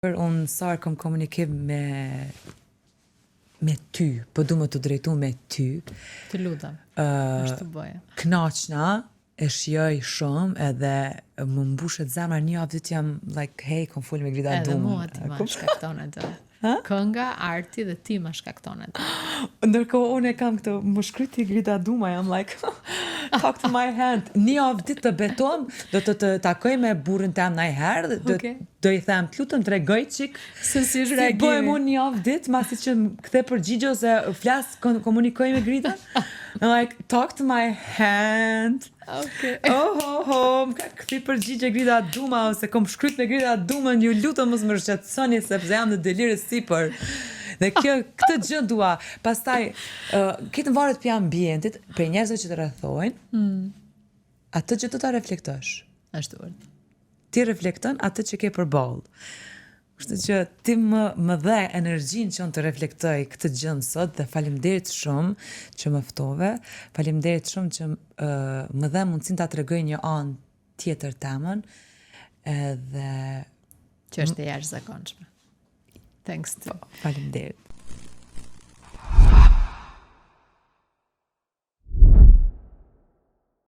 Unë sa kom komunikim me ty, po du më të drejtu me ty. Të lutem, është të bëje. Knaqna, e shijoj shumë edhe më mbushet zemra një javë ditë jam like, hey, kom full me Grida Edhe Duma. mua ti ma shkakton atë. Kënga, arti dhe ti ma shkakton atë. Ndërkohë unë e kam këtë, më shkryti Grida Duma, jam like, talk to my hand. Një javë ditë të beton, do të takoj me burrin tem najherë, do i them, të lutëm tregoj çik se si është si reagimi. bëhem unë një javë ditë, masi që më kthe përgjigjo se flas, komunikoj me Grida. I'm like, talk to my hand. Më ka këthi përgjigje Grida Duma, ose kom shkryt me Grida Duma, ju lutëm mos më shqetësoni sepse jam në delirë sipër. Dhe këtë gjë dua. Pastaj, këtë varet për ambientit, për njerëzve që të rrethojnë, atë që do ta reflektosh. Ashtu vërtet. Ti reflekton atë që ke përballë. Kështu që ti më dhe energjinë që unë të reflektoj këtë gjë sot dhe faleminderit shumë që më ftove. Faleminderit shumë që më dhe mundësinë ta tregoj një anë tjetër temën edhe që është e jashtëzakonshme. Thanks to. Faleminderit.